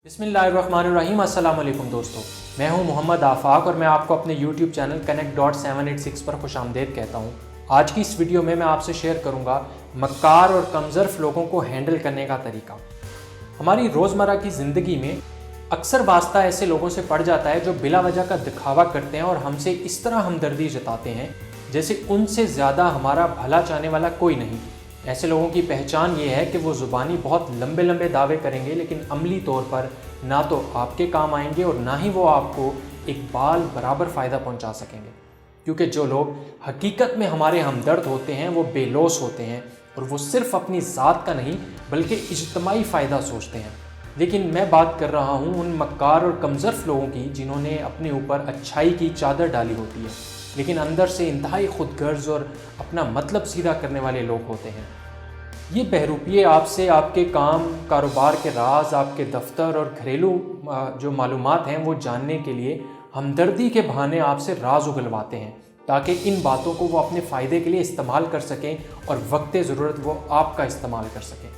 बिस्मिल्लाहिर्रहमानिर्रहीम। अस्सलाम वालेकुम दोस्तों, मैं हूं मोहम्मद आफाक और मैं आपको अपने YouTube चैनल connect.786 पर खुशामदीद कहता हूं। आज की इस वीडियो में मैं आपसे शेयर करूंगा मक्कार और कमज़र्फ लोगों को हैंडल करने का तरीका। हमारी रोज़मर्रा की ज़िंदगी में अक्सर वास्ता ऐसे लोगों से पड़ जाता है जो बिला वजह का दिखावा करते हैं और हमसे इस तरह हमदर्दी जताते हैं जैसे उनसे ज़्यादा हमारा भला चाहने वाला कोई नहीं। ऐसे लोगों की पहचान ये है कि वो ज़ुबानी बहुत लंबे लंबे दावे करेंगे लेकिन अमली तौर पर ना तो आपके काम आएंगे और ना ही वो आपको एक बाल बराबर फ़ायदा पहुंचा सकेंगे, क्योंकि जो लोग हकीकत में हमारे हमदर्द होते हैं वो बेलौस होते हैं और वो सिर्फ़ अपनी ज़ात का नहीं बल्कि इज्तमाही फ़ायदा सोचते हैं। लेकिन मैं बात कर रहा हूँ उन मक्कार और कमज़र्फ लोगों की जिन्होंने अपने ऊपर अच्छाई की चादर डाली होती है लेकिन अंदर से इंतहाई खुदगर्ज और अपना मतलब सीधा करने वाले लोग होते हैं। ये बहरूपिये आपसे आपके काम कारोबार के राज, आपके दफ्तर और घरेलू जो मालूमात हैं वो जानने के लिए हमदर्दी के बहाने आपसे राज उगलवाते हैं ताकि इन बातों को वो अपने फ़ायदे के लिए इस्तेमाल कर सकें और वक्त ज़रूरत वो आपका इस्तेमाल कर सकें।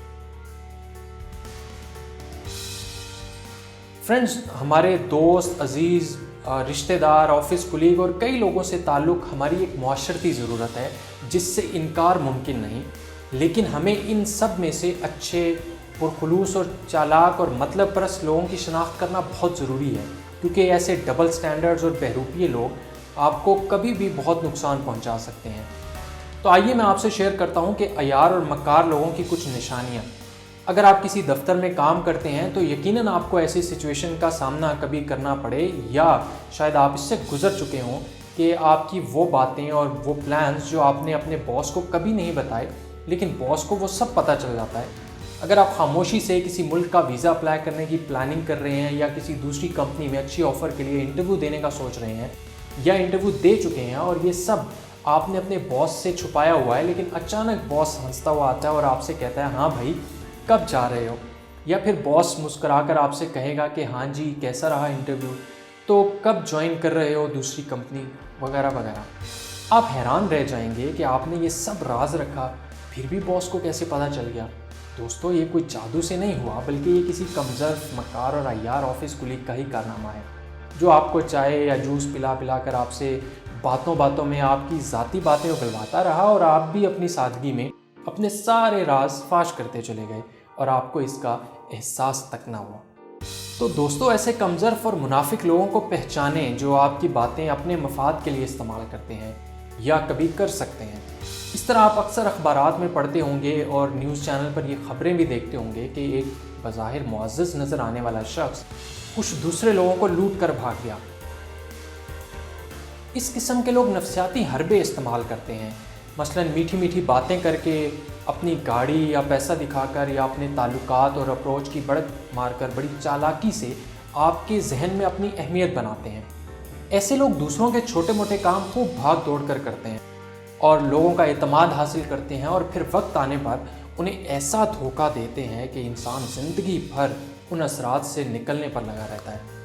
फ्रेंड्स, हमारे दोस्त, अजीज़, रिश्तेदार, ऑफिस कुलीग और कई लोगों से ताल्लुक़ हमारी एक मुआशरती ज़रूरत है जिससे इनकार मुमकिन नहीं। लेकिन हमें इन सब में से अच्छे, पुरखुलूस और चालाक और मतलब परस्त लोगों की शनाख्त करना बहुत ज़रूरी है, क्योंकि ऐसे डबल स्टैंडर्ड्स और बहरूपिये लोग आपको कभी भी बहुत नुकसान पहुंचा सकते हैं। तो आइए मैं आपसे शेयर करता हूं कि अयार और मक्कार लोगों की कुछ निशानियां। अगर आप किसी दफ्तर में काम करते हैं तो यकीनन आपको ऐसी सिचुएशन का सामना कभी करना पड़े या शायद आप इससे गुजर चुके हों कि आपकी वो बातें और वो प्लान्स जो आपने अपने बॉस को कभी नहीं बताए लेकिन बॉस को वो सब पता चल जाता है। अगर आप खामोशी से किसी मुल्क का वीज़ा अप्लाई करने की प्लानिंग कर रहे हैं या किसी दूसरी कंपनी में अच्छी ऑफ़र के लिए इंटरव्यू देने का सोच रहे हैं या इंटरव्यू दे चुके हैं और ये सब आपने अपने बॉस से छुपाया हुआ है, लेकिन अचानक बॉस हंसता हुआ आता है और आपसे कहता है हाँ भाई कब जा रहे हो, या फिर बॉस मुस्कुराकर आपसे कहेगा कि हाँ जी कैसा रहा इंटरव्यू, तो कब ज्वाइन कर रहे हो दूसरी कंपनी वगैरह वगैरह। आप हैरान रह जाएंगे कि आपने ये सब राज रखा फिर भी बॉस को कैसे पता चल गया। दोस्तों, ये कोई जादू से नहीं हुआ बल्कि ये किसी कमज़र्फ, मक्कार और अय्यार ऑफिस कुलीग का ही कारनामा है जो आपको चाय या जूस पिला पिला कर आपसे बातों बातों में आपकी ज़ाती बातें उगलवाता रहा और आप भी अपनी सादगी में अपने सारे राज फाश करते चले गए और आपको इसका एहसास तक ना हुआ। तो दोस्तों, ऐसे कमज़र्फ और मुनाफिक लोगों को पहचानें जो आपकी बातें अपने मफाद के लिए इस्तेमाल करते हैं या कभी कर सकते हैं। इस तरह आप अक्सर अखबारात में पढ़ते होंगे और न्यूज़ चैनल पर ये ख़बरें भी देखते होंगे कि एक बज़ाहिर मुअज़्ज़ज़ नज़र आने वाला शख्स कुछ दूसरे लोगों को लूट कर भाग गया। इस किस्म के लोग नफ्सियाती हरबे इस्तेमाल करते हैं, मसलन मीठी मीठी बातें करके, अपनी गाड़ी या पैसा दिखाकर या अपने ताल्लुकात और अप्रोच की बढ़त मारकर बड़ी चालाकी से आपके जहन में अपनी अहमियत बनाते हैं। ऐसे लोग दूसरों के छोटे मोटे काम खूब भाग दौड़ कर करते हैं और लोगों का एतमाद हासिल करते हैं और फिर वक्त आने पर उन्हें ऐसा धोखा देते हैं कि इंसान ज़िंदगी भर उन असरात से निकलने पर लगा रहता है।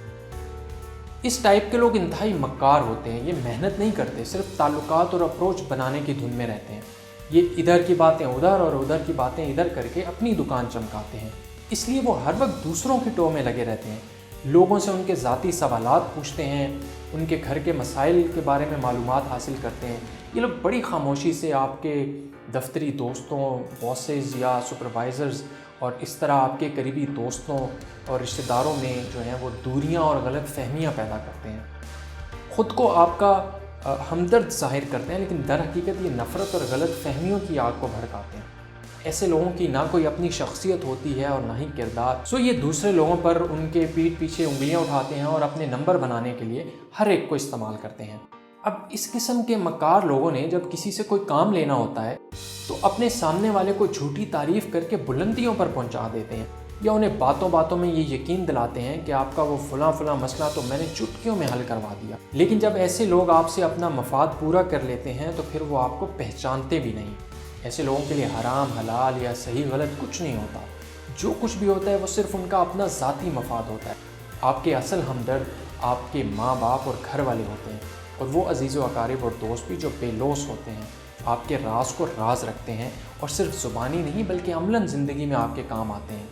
इस टाइप के लोग इंतहाई मक्कार होते हैं। ये मेहनत नहीं करते, सिर्फ ताल्लुकात और अप्रोच बनाने की धुन में रहते हैं। ये इधर की बातें उधर और उधर की बातें इधर करके अपनी दुकान चमकाते हैं। इसलिए वो हर वक्त दूसरों की टो में लगे रहते हैं, लोगों से उनके ज़ाती सवालात पूछते हैं, उनके घर के मसाइल के बारे में मालूमात हासिल करते हैं। ये लोग बड़ी खामोशी से आपके दफ्तरी दोस्तों, बॉसेस या सुपरवाइज़र्स और इस तरह आपके करीबी दोस्तों और रिश्तेदारों में जो हैं वो दूरियां और गलत फहमियाँ पैदा करते हैं। ख़ुद को आपका हमदर्द ज़ाहिर करते हैं लेकिन दर हकीकत ये नफ़रत और गलत फहमियों की आग को भड़काते हैं। ऐसे लोगों की ना कोई अपनी शख्सियत होती है और ना ही किरदार। सो ये दूसरे लोगों पर उनके पीठ पीछे उंगलियां उठाते हैं और अपने नंबर बनाने के लिए हर एक को इस्तेमाल करते हैं। अब इस किस्म के मक्कार लोगों ने जब किसी से कोई काम लेना होता है तो अपने सामने वाले को झूठी तारीफ़ करके बुलंदियों पर पहुंचा देते हैं या उन्हें बातों बातों में ये यकीन दिलाते हैं कि आपका वो फलां मसला तो मैंने चुटकियों में हल करवा दिया। लेकिन जब ऐसे लोग आपसे अपना मफाद पूरा कर लेते हैं तो फिर वो आपको पहचानते भी नहीं। ऐसे लोगों के लिए हराम हलाल या सही गलत कुछ नहीं होता। जो कुछ भी होता है वो सिर्फ उनका अपना ज़ाती मफाद होता है। आपके असल हमदर्द आपके माँ बाप और घर वाले होते हैं और वो अजीज़ व अकारिब और दोस्त भी जो बेलौस होते हैं, आपके राज को राज रखते हैं और सिर्फ ज़ुबानी नहीं बल्कि अमलन ज़िंदगी में आपके काम आते हैं।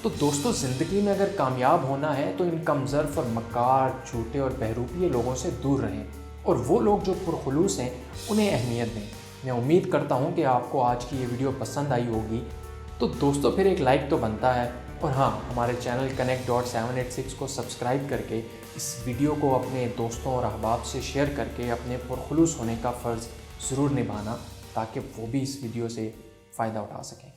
تو دوستو زندگی میں اگر کامیاب ہونا ہے تو ان کم ظرف اور مکار، جھوٹے اور بہروپیے لوگوں سے دور رہیں، اور وہ لوگ جو پرخلوص ہیں انہیں اہمیت دیں۔ میں امید کرتا ہوں کہ آپ کو آج کی یہ ویڈیو پسند آئی ہوگی۔ تو دوستو پھر ایک لائک تو بنتا ہے، اور ہاں، ہمارے چینل Connect.786 کو سبسکرائب کر کے اس ویڈیو کو اپنے دوستوں اور احباب سے شیئر کر کے اپنے پرخلوص ہونے کا فرض ضرور نبھانا، تاکہ وہ بھی اس ویڈیو سے فائدہ اٹھا سکیں۔